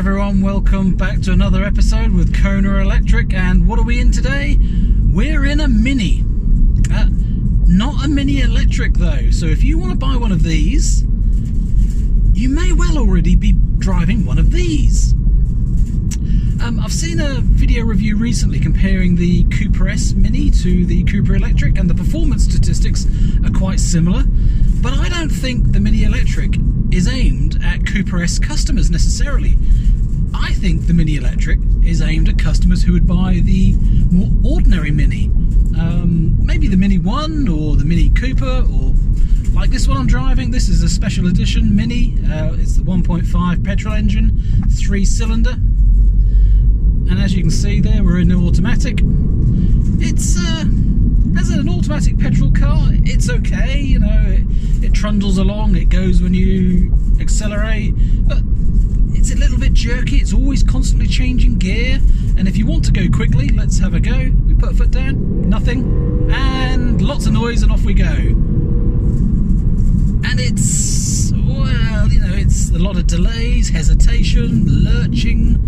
everyone, welcome back to another episode with Kona Electric. And what are we in today? We're in a Mini. Not a Mini Electric though, so if you want to buy one of these, you may well already be driving one of these. I've seen a video review recently comparing the Cooper S Mini to the Cooper Electric, and the performance statistics are quite similar, but I don't think the Mini Electric is aimed at Cooper S customers necessarily. I think the Mini Electric is aimed at customers who would buy the more ordinary Mini. Maybe the Mini 1 or the Mini Cooper, or like this one I'm driving. This is a special edition Mini. It's the 1.5 petrol engine, 3-cylinder. And as you can see there, we're in an automatic. It's as an automatic petrol car, it's okay, you know, it trundles along, it goes when you accelerate, but it's a little bit jerky, it's always constantly changing gear, and if you want to go quickly, let's have a go. We put a foot down, nothing, and lots of noise, and off we go. And it's, well, you know, it's a lot of delays, hesitation, lurching.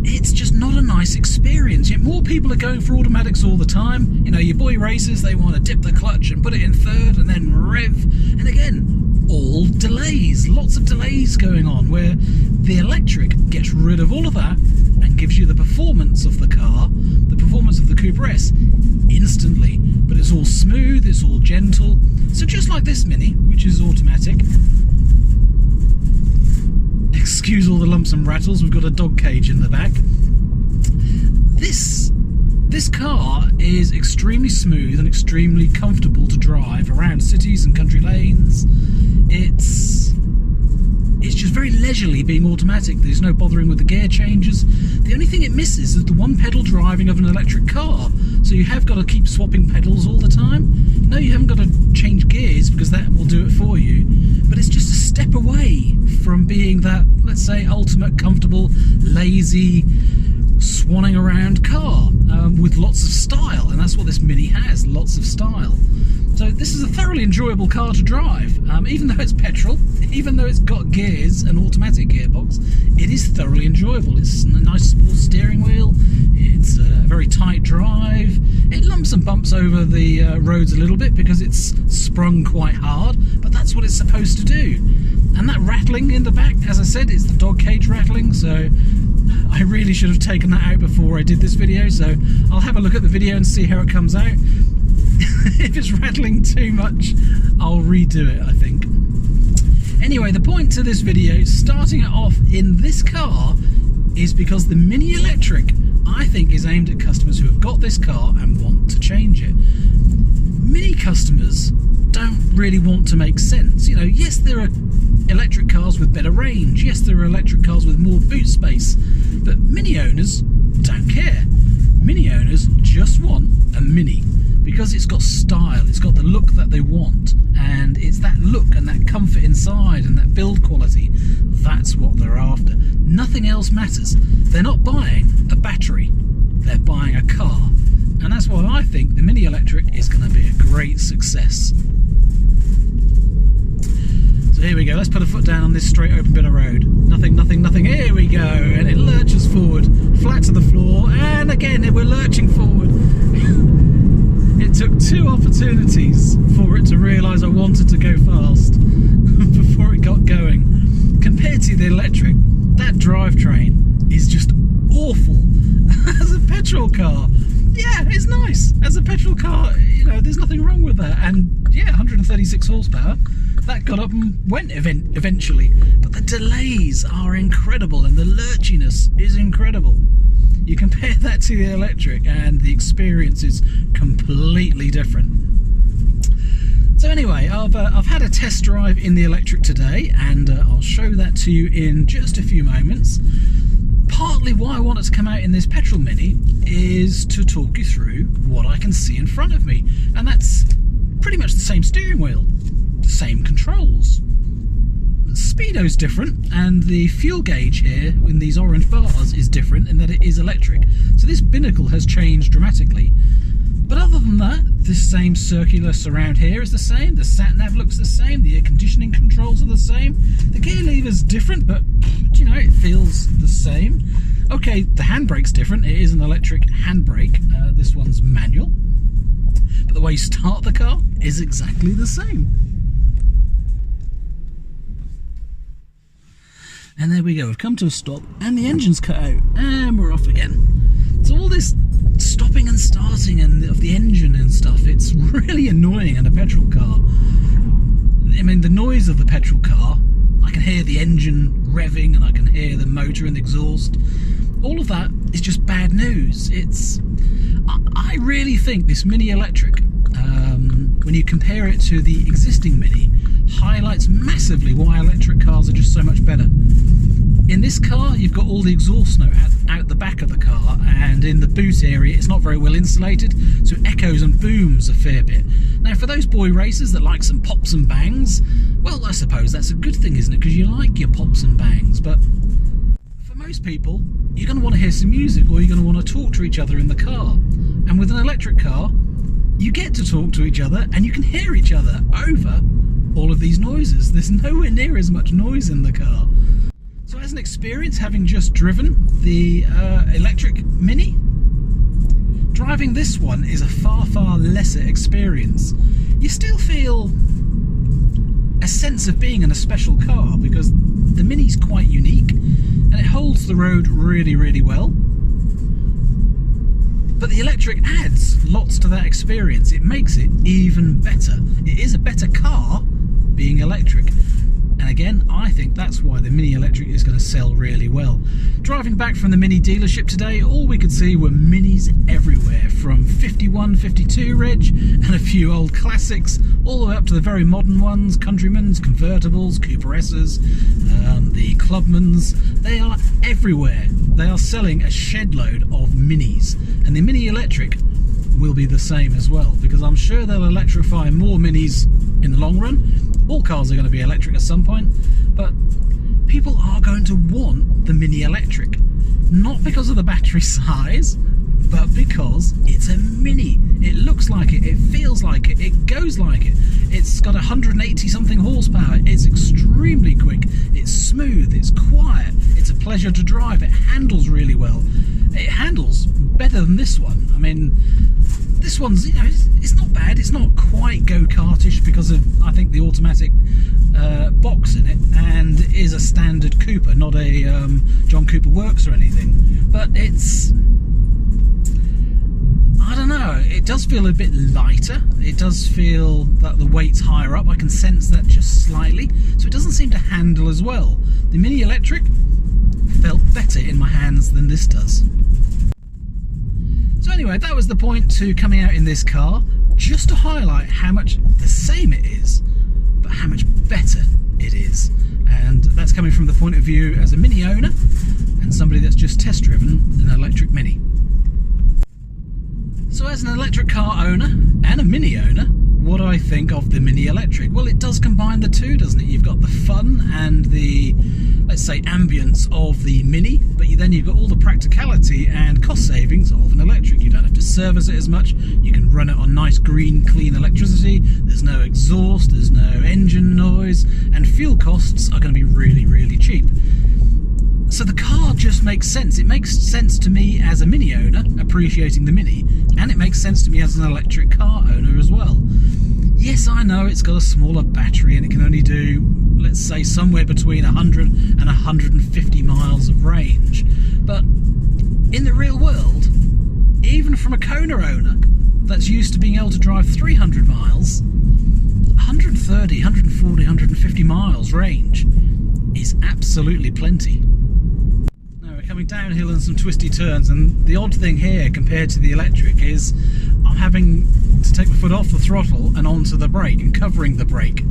It's just not a nice experience. Yet more people are going for automatics all the time. You know, your boy racers, they want to dip the clutch and put it in third and then rev. And again, all delays. Lots of delays going on, where the electric gets rid of all of that and gives you the performance of the car, the performance of the Cooper S, instantly. But it's all smooth, it's all gentle. So just like this Mini, which is automatic. Excuse all the lumps and rattles, we've got a dog cage in the back. This car is extremely smooth and extremely comfortable to drive around cities and country lanes. It's just very leisurely being automatic. There's no bothering with the gear changes. The only thing it misses is the one pedal driving of an electric car. So you have got to keep swapping pedals all the time. No, you haven't got to change gears because that will do it for you. But it's just a step away from being that, let's say, ultimate, comfortable, lazy, swanning around car with lots of style. And that's what this Mini has, lots of style. So this is a thoroughly enjoyable car to drive. Even though it's petrol, even though it's got gears, an automatic gearbox, it is thoroughly enjoyable. It's a nice small steering wheel, it's a very tight drive, it lumps and bumps over the roads a little bit because it's sprung quite hard, but that's what it's supposed to do. And that rattling in the back, as I said, is the dog cage rattling, so I really should have taken that out before I did this video, so I'll have a look at the video and see how it comes out. If it's rattling too much, I'll redo it, I think. Anyway, the point to this video, starting it off in this car, is because the Mini Electric, I think, is aimed at customers who have got this car and want to change it. Mini customers don't really want to make sense. You know, yes, there are electric cars with better range, yes, there are electric cars with more boot space, but Mini owners don't care. Mini owners just want a Mini because it's got style, it's got the look that they want, and it's that look and that comfort inside and that build quality. That's what they're after. Nothing else matters. They're not buying a battery, they're buying a car. And that's why I think the Mini Electric is going to be a great success. So here we go, let's put a foot down on this straight open bit of road. Nothing, nothing, nothing, here we go, and it lurches forward, flat to the floor, and again we're lurching forward. It took 2 opportunities for it to realise I wanted to go fast before it got going. Compared to the electric, that drivetrain is just awful. As a petrol car, yeah, it's nice. As a petrol car, you know, there's nothing wrong with that. And yeah, 136 horsepower, that got up and went eventually. But the delays are incredible and the lurchiness is incredible. You compare that to the electric and the experience is completely different. So anyway, I've had a test drive in the electric today, and I'll show that to you in just a few moments. Partly why I wanted to come out in this petrol Mini is to talk you through what I can see in front of me, and that's pretty much the same steering wheel, the same controls. The speedo's different, and the fuel gauge here in these orange bars is different in that it is electric. So this binnacle has changed dramatically. But other than that, this same circular surround here is the same, the sat-nav looks the same, the air conditioning controls are the same, the gear lever's different, but you know, it feels the same. Okay, the handbrake's different, it is an electric handbrake, this one's manual, but the way you start the car is exactly the same. And there we go, we've come to a stop and the engine's cut out and we're off again. So all this stopping and starting and of the engine and stuff, it's really annoying in a petrol car. I mean, the noise of the petrol car, I can hear the engine revving and I can hear the motor and the exhaust. All of that is just bad news. I really think this Mini Electric, when you compare it to the existing Mini, highlights massively why electric cars are just so much better. In this car, you've got all the exhaust note out the back of the car, and in the boot area, it's not very well insulated, so it echoes and booms a fair bit. Now, for those boy racers that like some pops and bangs, well, I suppose that's a good thing, isn't it? Because you like your pops and bangs, but for most people, you're going to want to hear some music, or you're going to want to talk to each other in the car. And with an electric car, you get to talk to each other, and you can hear each other over all of these noises. There's nowhere near as much noise in the car. So as an experience, having just driven the electric Mini, driving this one is a far, far lesser experience. You still feel a sense of being in a special car because the Mini's quite unique and it holds the road really, really well. But the electric adds lots to that experience. It makes it even better. It is a better car being electric. And again, I think that's why the Mini Electric is going to sell really well. Driving back from the Mini dealership today, all we could see were Minis everywhere, from 51, 52 reg and a few old classics, all the way up to the very modern ones, Countrymans, convertibles, Cooper S's, the Clubmans. They are everywhere. They are selling a shed load of Minis, and the Mini Electric will be the same as well, because I'm sure they'll electrify more Minis in the long run. All cars are going to be electric at some point, but people are going to want the Mini Electric, not because of the battery size, but because it's a Mini. It looks like it, it feels like it, it goes like it. It's got 180 something horsepower, it's extremely quick, it's smooth, it's quiet, it's a pleasure to drive, it handles really well. It handles better than this one. I mean, this one's, you know, it's not bad, it's not quite go-kartish because of, I think, the automatic box in it, and is a standard Cooper, not a John Cooper Works or anything, but it's, I don't know, it does feel a bit lighter, it does feel that the weight's higher up, I can sense that just slightly, so it doesn't seem to handle as well. The Mini Electric felt better in my hands than this does. So anyway, that was the point to coming out in this car, just to highlight how much the same it is, but how much better it is. And that's coming from the point of view as a Mini owner and somebody that's just test driven an electric Mini. So as an electric car owner and a Mini owner, what do I think of the Mini Electric? Well, it does combine the two, doesn't it? You've got the fun and the, let's say, ambience of the Mini, but then you've got all the practicality and cost savings of an electric. You don't have to service it as much, you can run it on nice green clean electricity, there's no exhaust, there's no engine noise, and fuel costs are going to be really, really cheap. So the car just makes sense. It makes sense to me as a Mini owner, appreciating the Mini, and it makes sense to me as an electric car owner as well. Yes, I know it's got a smaller battery and it can only do, let's say, somewhere between 100 and 150 miles of range. But in the real world, even from a Kona owner that's used to being able to drive 300 miles, 130, 140, 150 miles range is absolutely plenty. Now we're coming downhill in some twisty turns, and the odd thing here compared to the electric is I'm having to take my foot off the throttle and onto the brake and covering the brake.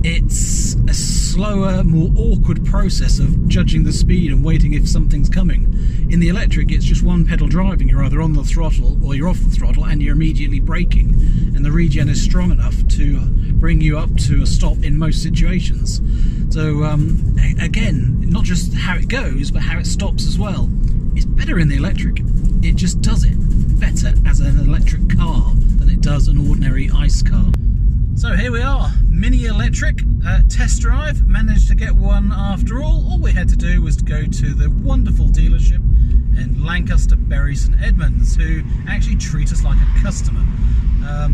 It's a slower, more awkward process of judging the speed and waiting if something's coming. In the electric, it's just one pedal driving. You're either on the throttle or you're off the throttle and you're immediately braking, and the regen is strong enough to bring you up to a stop in most situations. So again, not just how it goes, but how it stops as well. It's better in the electric. It just does it. better as an electric car than it does an ordinary ICE car. So here we are, Mini Electric test drive. Managed to get one after all. All we had to do was to go to the wonderful dealership in Lancaster, Bury St Edmunds, who actually treat us like a customer.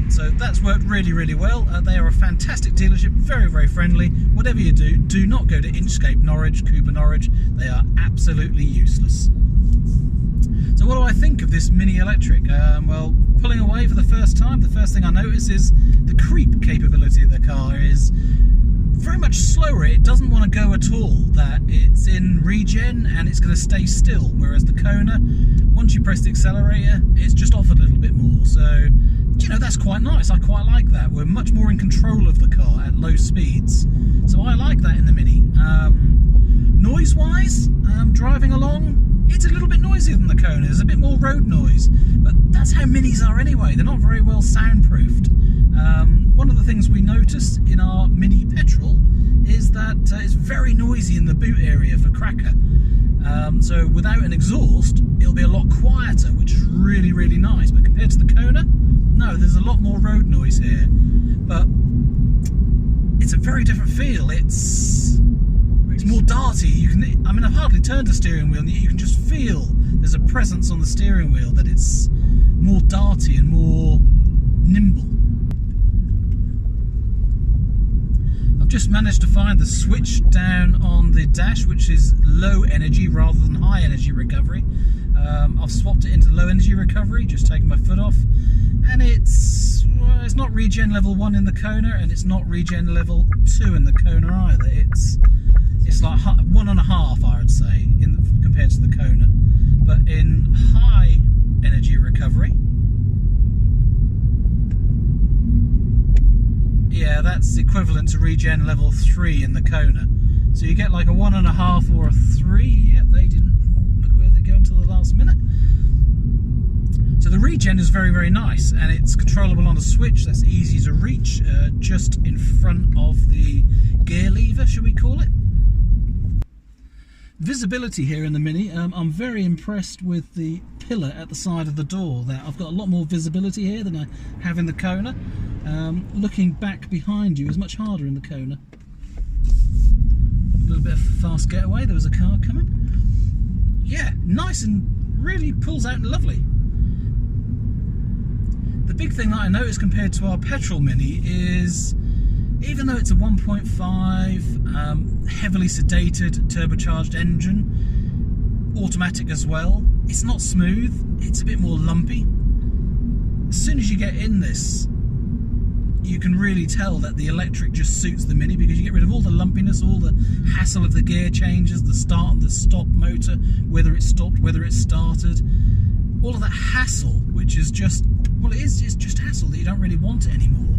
So that's worked really, really well. They are a fantastic dealership, very, very friendly. Whatever you do, do not go to Inchcape Norwich, Cooper Norwich. They are absolutely useless. So what do I think of this Mini Electric? Well, pulling away for the first time, the first thing I notice is the creep capability of the car is very much slower. It doesn't want to go at all. That it's in regen and it's going to stay still, whereas the Kona, once you press the accelerator, it's just off a little bit more. So, you know, that's quite nice. I quite like that. We're much more in control of the car at low speeds. So I like that in the Mini. Noise-wise, driving along, it's a little bit noisier than the Kona. There's a bit more road noise, but that's how Minis are anyway. They're not very well soundproofed. One of the things we noticed in our Mini petrol is that it's very noisy in the boot area for Cracker. So without an exhaust, it'll be a lot quieter, which is really, really nice. But compared to the Kona, no, there's a lot more road noise here. But it's a very different feel. It's more darty. I mean, I've hardly turned the steering wheel, and you can just feel there's a presence on the steering wheel, that it's more darty and more nimble. I've just managed to find the switch down on the dash, which is low energy rather than high energy recovery. I've swapped it into low energy recovery, just taking my foot off, and it's not regen level 1 in the Kona, and it's not regen level 2 in the Kona either. It's like 1.5, I would say, compared to the Kona. But in high energy recovery, yeah, that's equivalent to regen level 3 in the Kona. So you get like a 1.5 or a 3. Yep, they didn't look where they go until the last minute. So the regen is very, very nice, and it's controllable on a switch that's easy to reach, just in front of the gear lever, should we call it. Visibility here in the Mini, I'm very impressed with the pillar at the side of the door. There, I've got a lot more visibility here than I have in the Kona. Looking back behind you is much harder in the Kona. A little bit of fast getaway, there was a car coming. Yeah, nice and really pulls out lovely. The big thing that I noticed compared to our petrol Mini is, even though it's a 1.5 heavily sedated turbocharged engine, automatic as well, it's not smooth, it's a bit more lumpy. As soon as you get in this, you can really tell that the electric just suits the Mini, because you get rid of all the lumpiness, all the hassle of the gear changes, the start and the stop motor, whether it stopped, whether it started, all of that hassle, which is just, well, it's just hassle that you don't really want anymore.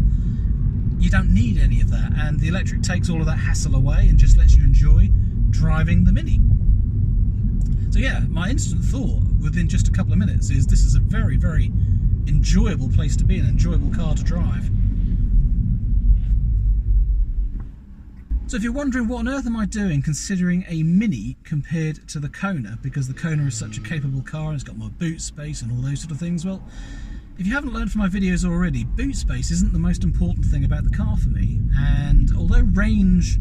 You don't need any of that, and the electric takes all of that hassle away and just lets you enjoy driving the Mini. So yeah, my instant thought within just a couple of minutes is this is a very, very enjoyable place to be, an enjoyable car to drive. So if you're wondering what on earth am I doing considering a Mini compared to the Kona, because the Kona is such a capable car and it's got more boot space and all those sort of things, well, if you haven't learned from my videos already, boot space isn't the most important thing about the car for me, and although range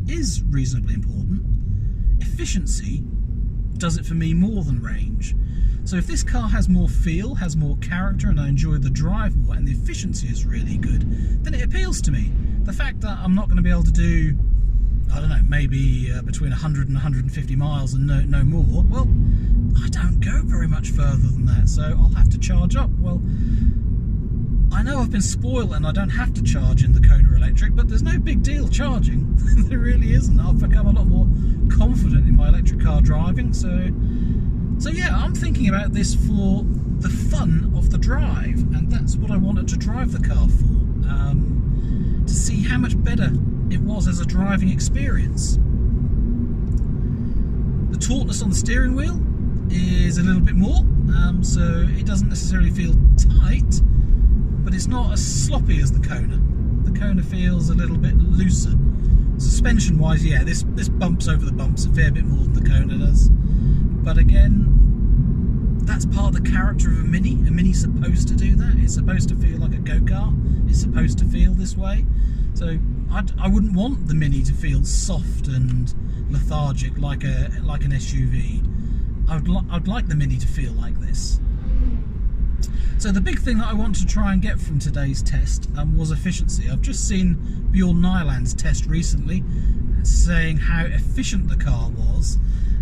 is reasonably important, efficiency does it for me more than range. So if this car has more feel, has more character, and I enjoy the drive more, and the efficiency is really good, then it appeals to me. The fact that I'm not going to be able to do, I don't know, maybe between 100 and 150 miles and no more, well, I don't go very much further than that, so I'll have to charge up. Well, I know I've been spoiled and I don't have to charge in the Kona Electric, but there's no big deal charging. There really isn't. I've become a lot more confident in my electric car driving, so yeah, I'm thinking about this for the fun of the drive, and that's what I wanted to drive the car for, to see how much better it was as a driving experience. The tautness on the steering wheel is a little bit more, so it doesn't necessarily feel tight, but it's not as sloppy as the Kona. The Kona feels a little bit looser. Suspension wise, yeah, this bumps over the bumps a fair bit more than the Kona does, but again, that's part of the character of a Mini. A Mini's supposed to do that. It's supposed to feel like a go-kart. It's supposed to feel this way. So I wouldn't want the Mini to feel soft and lethargic like an SUV. I'd like the Mini to feel like this. So the big thing that I want to try and get from today's test was efficiency. I've just seen Bjorn Nyland's test recently saying how efficient the car was,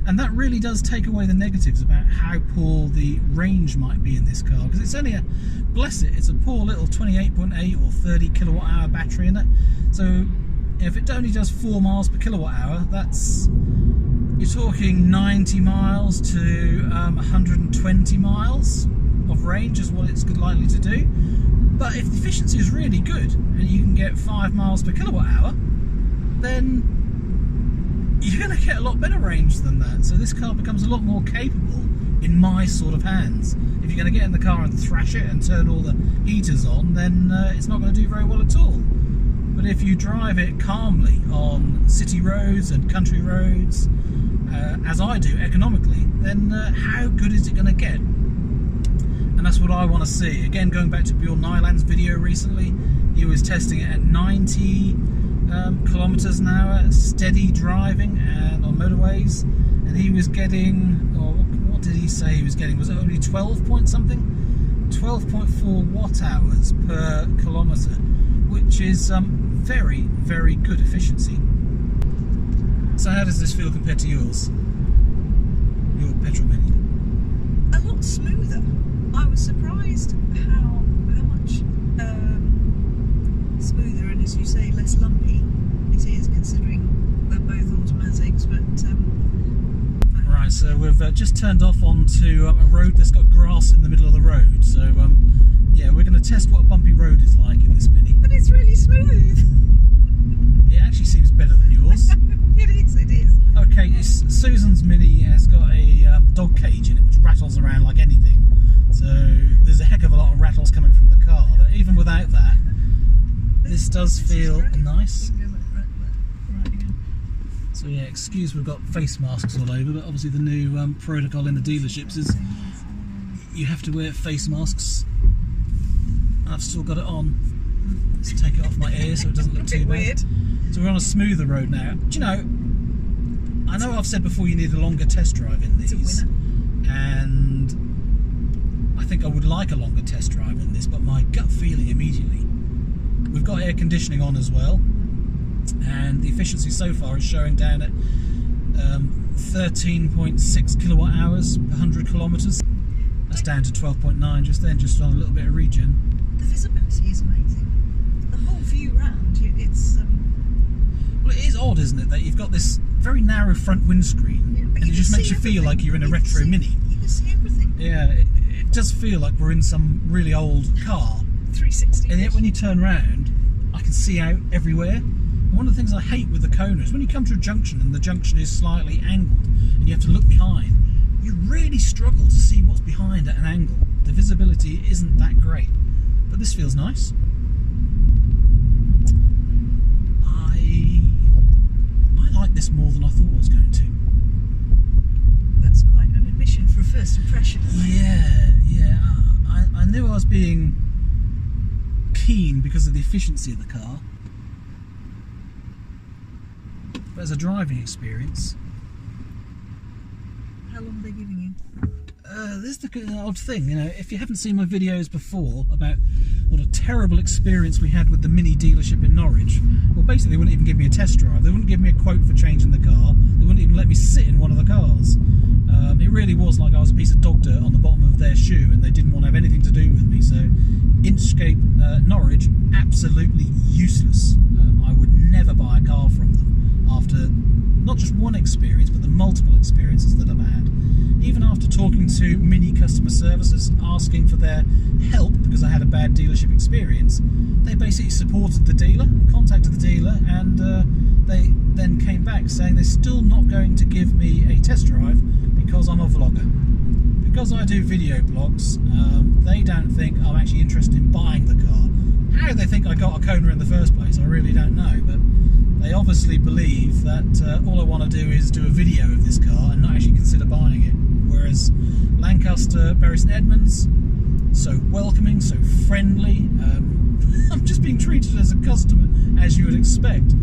and that really does take away the negatives about how poor the range might be in this car, because it's only it's a poor little 28.8 or 30 kilowatt hour battery in it. So if it only does 4 miles per kilowatt hour, you're talking 90 miles to 120 miles of range is what it's likely to do. But if the efficiency is really good and you can get 5 miles per kilowatt hour, then you're going to get a lot better range than that. So this car becomes a lot more capable in my sort of hands. If you're going to get in the car and thrash it and turn all the heaters on, then it's not going to do very well at all. But if you drive it calmly on city roads and country roads, as I do, economically, then how good is it going to get? And that's what I want to see. Again, going back to Bjorn Nyland's video recently, he was testing it at 90 kilometers an hour, steady driving and on motorways, and he was getting, or what did he say he was getting? Was it only 12 point something? 12.4 watt hours per kilometer, which is very, very good efficiency. So how does this feel compared to yours? Your petrol Mini? A lot smoother. I was surprised how much smoother and, as you say, less lumpy it is, considering we're both automatics. But right, so we've just turned off onto a road that's got grass in the middle of the road. So yeah, we're going to test what a bumpy road is like in this Mini. But it's really smooth. It actually seems better than yours. It is. Okay, Susan's Mini has got a dog cage in it which rattles around like anything. So there's a heck of a lot of rattles coming from the car, but even without that, this does feel nice. So yeah, excuse we've got face masks all over, but obviously the new protocol in the dealerships is you have to wear face masks. I've still got it on. Let's take it off my ear so it doesn't look too bad. So we're on a smoother road now. Do you know, I know I've said before you need a longer test drive in these, and I think I would like a longer test drive in this, but my gut feeling immediately, we've got air conditioning on as well, and the efficiency so far is showing down at 13.6 kilowatt hours per 100 kilometres. That's down to 12.9 just then, just on a little bit of regen. The visibility is amazing. The whole view round, it's... Well, it is odd, isn't it, that you've got this very narrow front windscreen, yeah, and it just makes you feel like you're in a retro Mini. You can see everything. Yeah, it does feel like we're in some really old car. 360. And yet when you turn around, I can see out everywhere. And one of the things I hate with the Kona is when you come to a junction and the junction is slightly angled and you have to look behind, you really struggle to see what's behind at an angle. The visibility isn't that great. But this feels nice. I like this more than I thought I was going to. That's quite an admission for a first impression. Yeah. I knew I was being keen because of the efficiency of the car. But as a driving experience... How long are they giving you? This is the odd thing, you know, if you haven't seen my videos before about what a terrible experience we had with the Mini dealership in Norwich, well, basically they wouldn't even give me a test drive, they wouldn't give me a quote for changing the car, they wouldn't even let me sit in one of the cars. It really was like I was a piece of dog dirt on the bottom of their shoe and they didn't want to have anything to do with me. So Inchcape Norwich, absolutely useless. I would never buy a car from them after not just one experience but the multiple experiences that I've had. Even after talking to Mini customer services, asking for their help because I had a bad dealership experience, they basically supported the dealer, contacted the dealer, and they then came back saying they're still not going to give me a test drive because I'm a vlogger. Because I do video blogs, they don't think I'm actually interested in buying the car. How they think I got a Kona in the first place, I really don't know, but they obviously believe that all I want to do is do a video of this car and not actually consider buying it. whereas Lancaster, Bury St Edmunds, so welcoming, so friendly. I'm just being treated as a customer, as you would expect.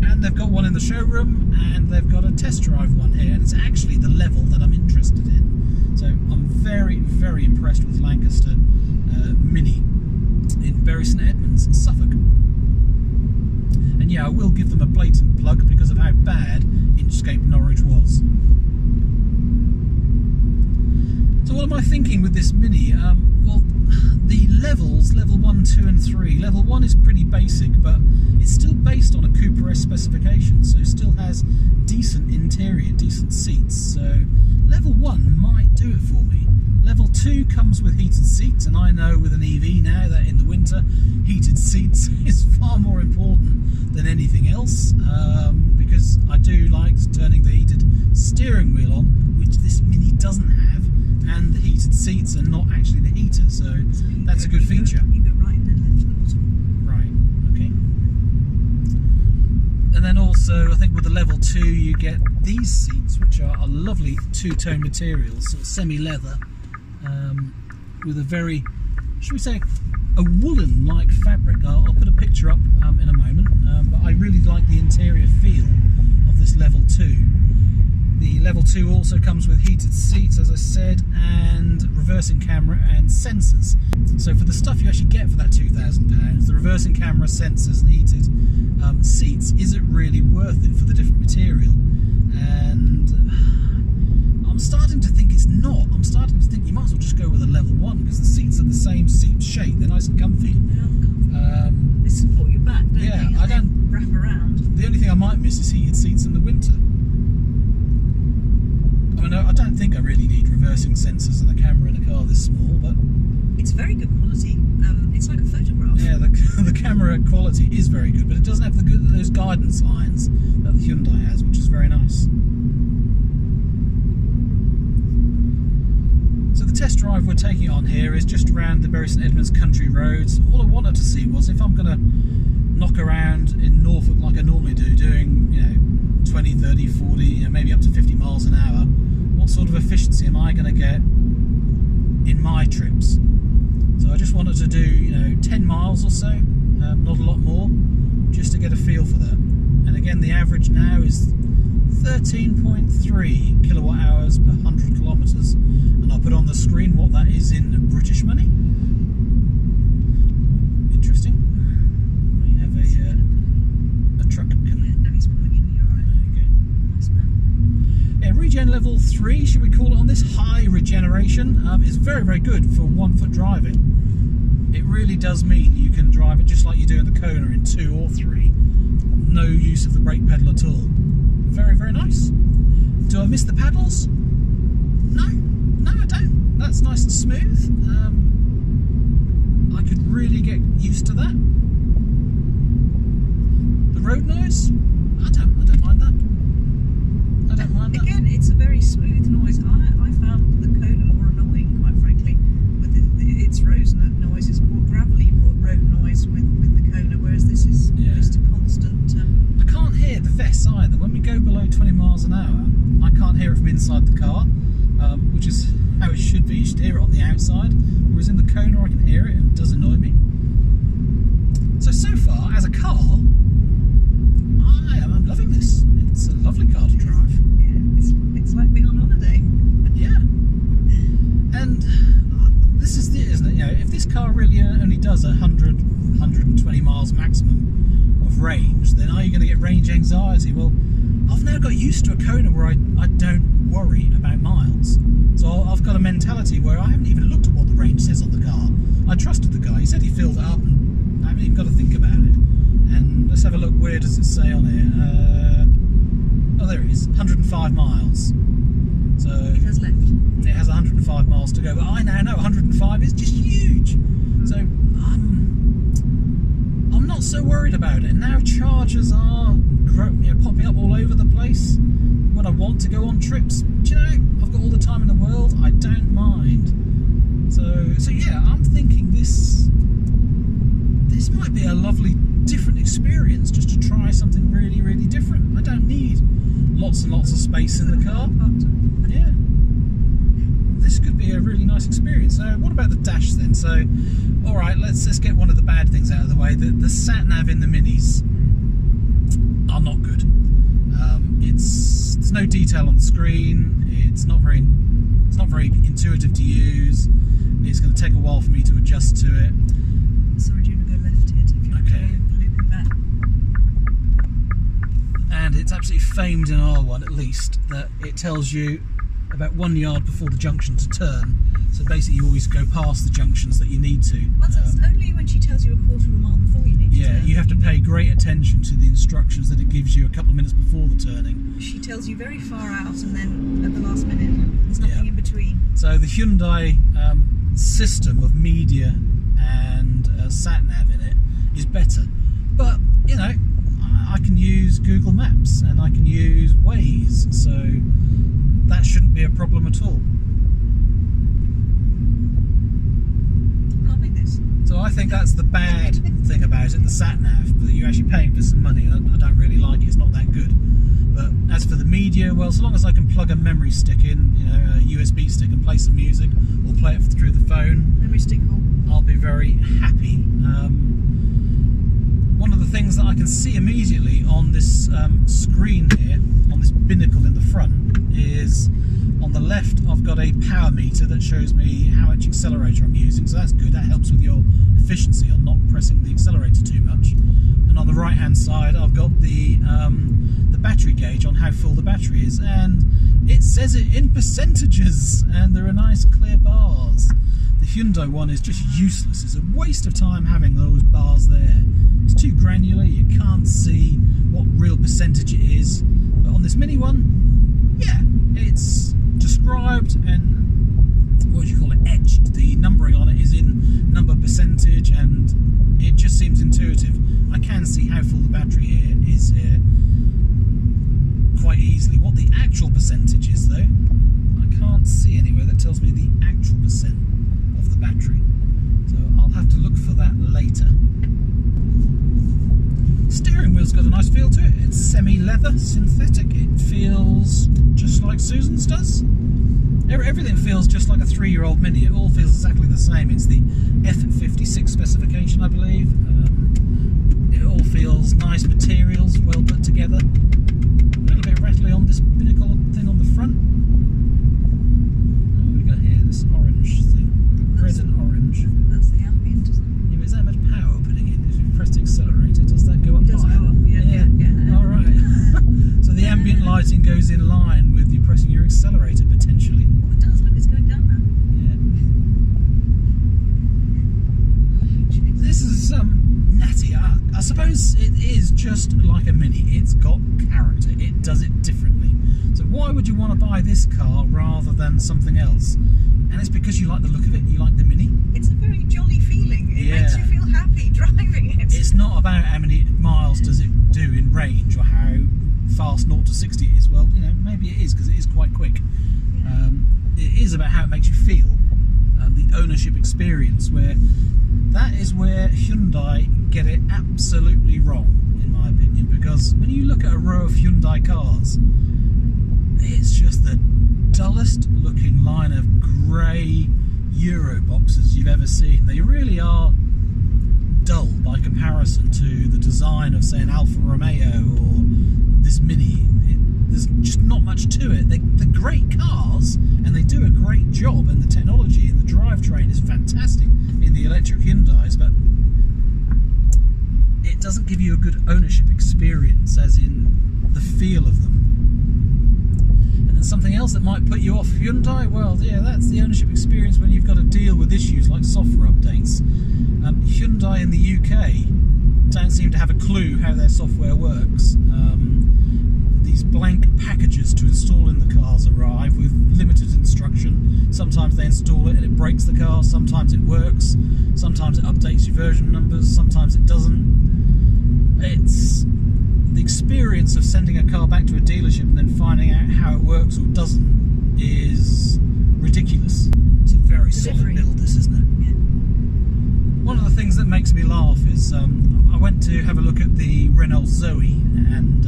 And they've got one in the showroom, and they've got a test drive one here, and it's actually the level that I'm interested in. So I'm very, very impressed with Lancaster Mini in Bury St Edmunds, Suffolk. And yeah, I will give them a blatant plug because of how bad Inchcape Norwich was. So what am I thinking with this Mini? Well, the levels, level 1, 2 and 3. Level 1 is pretty basic, but it's still based on a Cooper S specification, so it still has decent interior, decent seats. So level 1 might do it for me. Level 2 comes with heated seats, and I know with an EV now that in the winter, heated seats is far more important than anything else, because I do like turning the heated steering wheel on, which this Mini doesn't have, and the heated seats are not actually the heater, so that's a good feature. You go right and then left to the bottom. Right, okay. And then also, I think with the level 2, you get these seats, which are a lovely two-tone material, sort of semi-leather, with a very, should we say, a woolen-like fabric. I'll put a picture up in a moment, but I really like the interior feel of this level 2. The level 2 also comes with heated seats, as I said, and reversing camera and sensors. So for the stuff you actually get for that £2,000, the reversing camera, sensors and heated seats, is it really worth it for the different material? And I'm starting to think it's not. I'm starting to think you might as well just go with a level 1, because the seats are the same seat shape, they're nice and comfy. They support your back, don't yeah, they? I don't wrap around. The only thing I might miss is heated seats in the winter. I mean, I don't think I really need reversing sensors and a camera in a car this small, but it's very good quality. It's like a photograph. Yeah, the camera quality is very good, but it doesn't have those guidance lines that the Hyundai has, which is very nice. So the test drive we're taking on here is just around the Bury St Edmunds country roads. All I wanted to see was if I'm going to knock around in Norfolk like I normally do, doing 20, 30, 40, maybe up to 50 miles an hour, what sort of efficiency am I going to get in my trips? So I just wanted to do 10 miles or so, not a lot more, just to get a feel for that. And again, the average now is 13.3 kilowatt hours per 100 kilometres, and I'll put on the screen what that is in British money. Interesting. We have a truck coming. Yeah, no, he's pulling in. You're right. There you go. Nice man. Yeah, regen level 3, should we call it, on this high regeneration, is very, very good for 1 foot driving. It really does mean you can drive it just like you do in the Kona in 2 or 3. No use of the brake pedal at all. Very, very nice. Do I miss the paddles? No, I don't. That's nice and smooth. I could really get used to that. The road noise? I don't mind that. I don't mind that. Again, it's a very smooth noise. I found the Kona more annoying, quite frankly, with its road noise. It's more gravelly road noise with the Kona, whereas this is just a constant. I can't hear the Vess either. When we go below 20 miles an hour, I can't hear it from inside the car, which is how it should be. You should hear it on the outside, whereas in the Kona I can hear it and it does annoy me. So far, as a car, I'm loving this. It's a lovely car to drive. Yeah, it's like being on holiday. Yeah. And this is it, isn't it? If this car really only does 100, 120 miles maximum of range, then are you going to get range anxiety? Well, I've now got used to a Kona where I don't worry about miles. So I've got a mentality where I haven't even looked at what the range says on the car. I trusted the guy. He said he filled it up, and I haven't even got to think about it. And let's have a look. Where does it say on here? Oh, there it is. 105 miles. So It has left. it has 105 miles to go, but I now know 105 is just huge. So I'm not so worried about it. And now chargers are popping up all over the place when I want to go on trips. Do you know, I've got all the time in the world. I don't mind. So yeah, I'm thinking this might be a lovely different experience, just to try something really, really different. I don't need lots and lots of space in the car. Yeah. this could be a really nice experience. So what about the dash then? So, all right, let's get one of the bad things out of the way. The sat nav in the Minis are not good. There's no detail on the screen. It's not very intuitive to use. It's going to take a while for me to adjust to it. Sorry, do you want to go left here? If you're looping back. And it's absolutely famed in R1, at least, that it tells you about 1 yard before the junction to turn. So basically you always go past the junctions that you need to. Well, that's only when she tells you a quarter of a mile before you need to turn. Yeah, you have to pay great attention to the instructions that it gives you a couple of minutes before the turning. She tells you very far out, and then at the last minute there's nothing in between. So the Hyundai system of media and sat nav in it is better. But, you know, I can use Google Maps and I can use Waze, so that shouldn't be a problem at all. So I think that's the bad thing about it, the sat-nav, that you're actually paying for some money. I don't really like it, it's not that good. But as for the media, well, so long as I can plug a memory stick in, you know, a USB stick, and play some music, or play it through the phone, memory stick hole, I'll be very happy. One of the things that I can see immediately on this screen here, on this binnacle in the front, is on the left I've got a power meter that shows me how much accelerator I'm using, so that's good. That helps with your efficiency on not pressing the accelerator too much. And on the right hand side I've got the battery gauge on how full the battery is, and it says it in percentages, and there are nice clear bars. The Hyundai one is just useless. It's a waste of time having those bars there. It's too granular, you can't see what real percentage it is. But on this Mini one, yeah, it's described and, what do you call it, etched. The numbering on it is in number percentage, and it just seems intuitive. I can see how full the battery is here quite easily. What the actual percentage is though, I can't see anywhere that tells me the actual percent of the battery, so I'll have to look for that later. Steering wheel's got a nice feel to it. It's semi-leather, synthetic. It feels just like Susan's does. Everything feels just like a 3-year-old Mini. It all feels exactly the same. It's the F56 specification, I believe. It all feels nice materials, well put together. A little bit rattly on this binnacle thing on the front. What have we got here? This orange thing. Red and orange. That's the ambient, isn't it? Yeah, but is that much power putting in? If you press the accelerator, does that go up It does higher? go up, yeah. Alright. So the ambient lighting goes in line with you pressing your accelerator, potentially. Oh, it does. Look, it's going down now. Yeah. This is natty. I suppose it is just like a Mini. It's got character. It does it differently. So why would you want to buy this car rather than something else? And it's because you like the look of it. You like the Mini. It's a very jolly feeling. It makes you feel happy driving it. It's not about how many miles does it do in range or how fast 0 to 60 it is. Well, you know, maybe it is because it is quite quick. Yeah. It is about how it makes you feel, the ownership experience, where that is where Hyundai get it absolutely wrong, in my opinion, because when you look at a row of Hyundai cars, it's just the dullest looking line of grey Euro boxes you've ever seen. They really are dull by comparison to the design of, say, an Alfa Romeo or this Mini. There's just not much to it. They're great cars and they do a great job, and the technology and the drivetrain is fantastic in the electric Hyundais, but it doesn't give you a good ownership experience, as in the feel of them. And then something else that might put you off Hyundai, well, yeah, that's the ownership experience when you've got to deal with issues like software updates. Hyundai in the UK don't seem to have a clue how their software works. These blank packages to install in the cars arrive with limited instruction. Sometimes they install it and it breaks the car, sometimes it works, sometimes it updates your version numbers, sometimes it doesn't. It's the experience of sending a car back to a dealership and then finding out how it works or doesn't is ridiculous. It's a very solid build, this, isn't it? Yeah. One of the things that makes me laugh is I went to have a look at the Renault Zoe, and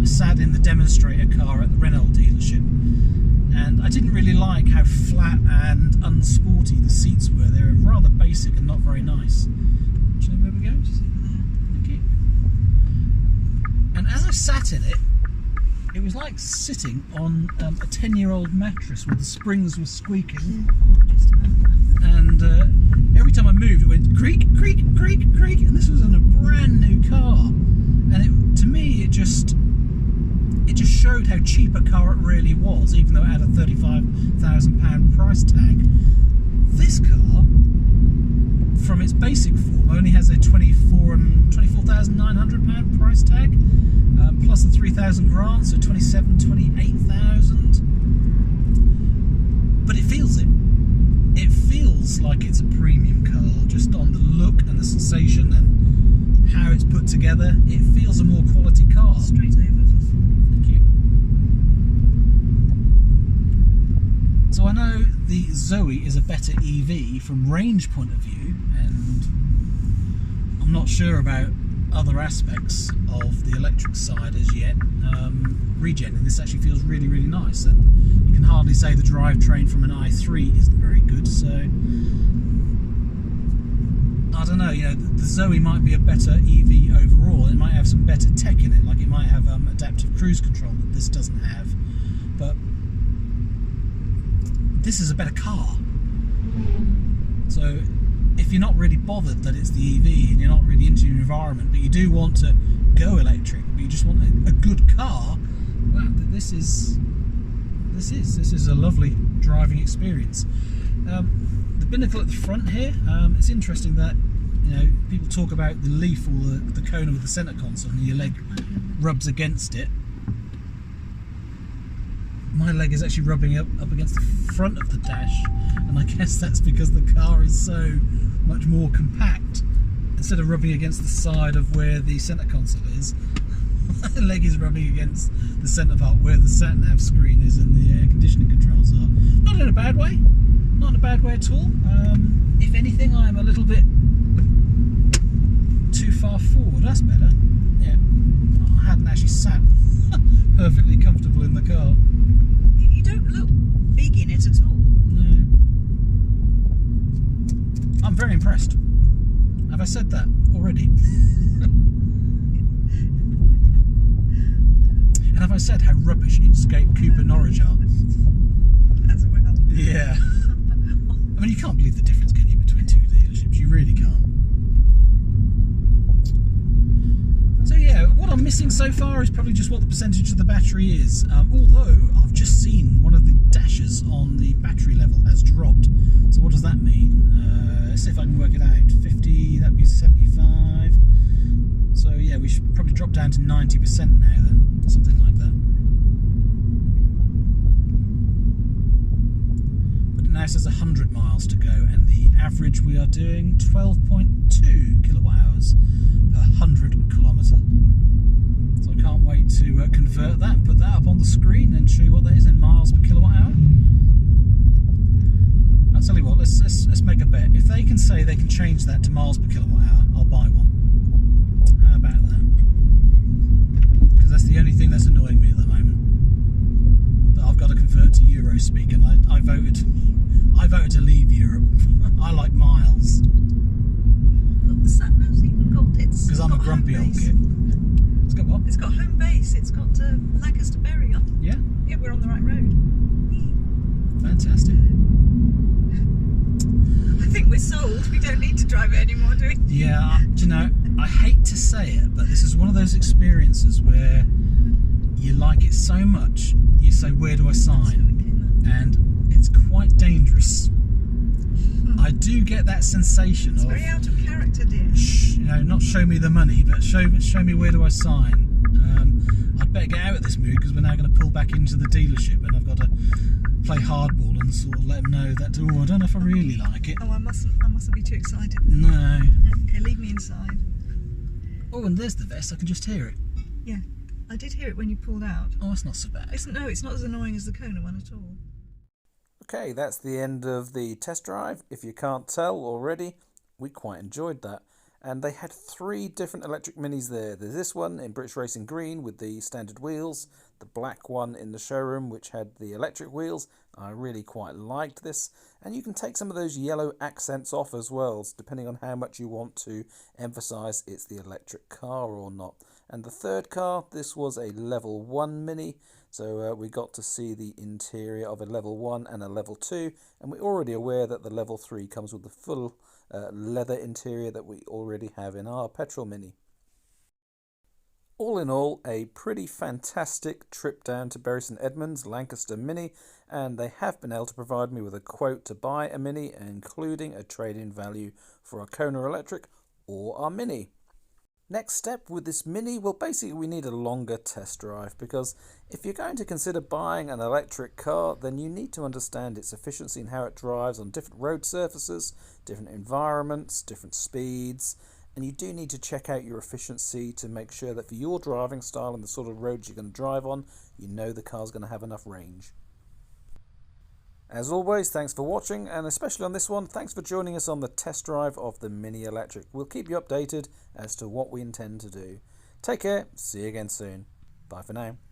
I sat in the demonstrator car at the Renault dealership, and I didn't really like how flat flat and unsporty the seats were. They were rather basic and not very nice. Do you know where we go? Just over there. Okay. And as I sat in it, it was like sitting on a 10-year-old mattress where the springs were squeaking. And every time I moved, it went creak, creak, creak, creak. And this was in a brand new car. And to me, it just showed how cheap a car it really was, even though it had a £35,000 price tag. This car, from its basic form, only has a £24,900 price tag, plus the 3,000 grant, so 28,000. But it feels it. It feels like it's a premium car, just on the look and the sensation and how it's put together. It feels a more quality car. Straight over for full. Thank you. So I know the Zoe is a better EV from range point of view, and I'm not sure about other aspects of the electric side as yet. Regenning this actually feels really, really nice, and you can hardly say the drivetrain from an i3 isn't very good, so I don't know, you know, the Zoe might be a better EV overall. It might have some better tech in it, like it might have adaptive cruise control that this doesn't have, but this is a better car. So if you're not really bothered that it's the EV and you're not really into your environment, but you do want to go electric, but you just want a good car, well, this is a lovely driving experience. The binnacle at the front here, it's interesting that, you know, people talk about the Leaf or the Kona with the centre console and your leg rubs against it. My leg is actually rubbing up against the front of the dash, and I guess that's because the car is so much more compact. Instead of rubbing against the side of where the centre console is, my leg is rubbing against the centre part where the sat-nav screen is and the air conditioning controls are. Not in a bad way. Not in a bad way at all. If anything, I am a little bit too far forward. That's better. Yeah. I hadn't actually sat perfectly comfortable in the car. You don't look big in it at all. No. I'm very impressed. Have I said that already? And have I said how rubbish Inchcape Cooper Norwich are? As well. Yeah. I mean, you can't believe the difference, can you, between two dealerships? You really can't. So yeah, what I'm missing so far is probably just what the percentage of the battery is. Although I've just seen one of the dashes on the battery level has dropped. So what does that mean? Let's see if I can work it out. 50, that'd be 75. So yeah, we should probably drop down to 90% now then, something like that. But it now says 100 miles to go, and the average we are doing 12.2 kilowatt hours per 100 kilometre. So I can't wait to convert that and put that up on the screen and show you what that is in miles per kilowatt hour. I'll tell you what, let's make a bet. If they can say they can change that to miles per kilowatt hour, I'll buy one. How about that? Because that's the only thing that's annoying me at the moment. That I've got to convert to Euro speak, and I voted to leave Europe. I like miles. Look, the sat-nav's even got its. Because I'm a grumpy old git. It's got what? It's got home base. It's got Lancaster Berry on. Yeah. Yeah, we're on the right road. Fantastic. I think we're sold. We don't need to drive it anymore, do we? Yeah, do you know, I hate to say it, but this is one of those experiences where you like it so much, you say, where do I sign? And it's quite dangerous. I do get that sensation it's of... very out of character, dear. You know, not show me the money, but show me where do I sign. I'd better get out of this mood because we're now going to pull back into the dealership, and I've got to play hardball and sort of let them know that, oh, I don't know if I really like it. Oh, I mustn't be too excited. No. Okay, leave me inside. Oh, and there's the vest. I can just hear it. Yeah, I did hear it when you pulled out. Oh, that's not so bad. It's not as annoying as the Kona one at all. Okay, that's the end of the test drive. If you can't tell already, we quite enjoyed that. and they had 3 different electric minis there. There's this one in British Racing Green with the standard wheels, the black one in the showroom which had the electric wheels. I really quite liked this, and you can take some of those yellow accents off as well, depending on how much you want to emphasize it's the electric car or not. And the third car, this was a level 1 mini, so we got to see the interior of a level 1 and a level 2, and we're already aware that the level 3 comes with the full leather interior that we already have in our petrol mini. All in all, a pretty fantastic trip down to Bury St Edmunds Lancaster Mini, and they have been able to provide me with a quote to buy a Mini, including a trade-in value for our Kona Electric or our Mini. Next step with this Mini, well, basically we need a longer test drive, because if you're going to consider buying an electric car, then you need to understand its efficiency and how it drives on different road surfaces, different environments, different speeds, and you do need to check out your efficiency to make sure that for your driving style and the sort of roads you're going to drive on, you know the car's going to have enough range. As always, thanks for watching, and especially on this one, thanks for joining us on the test drive of the Mini Electric. We'll keep you updated as to what we intend to do. Take care, see you again soon. Bye for now.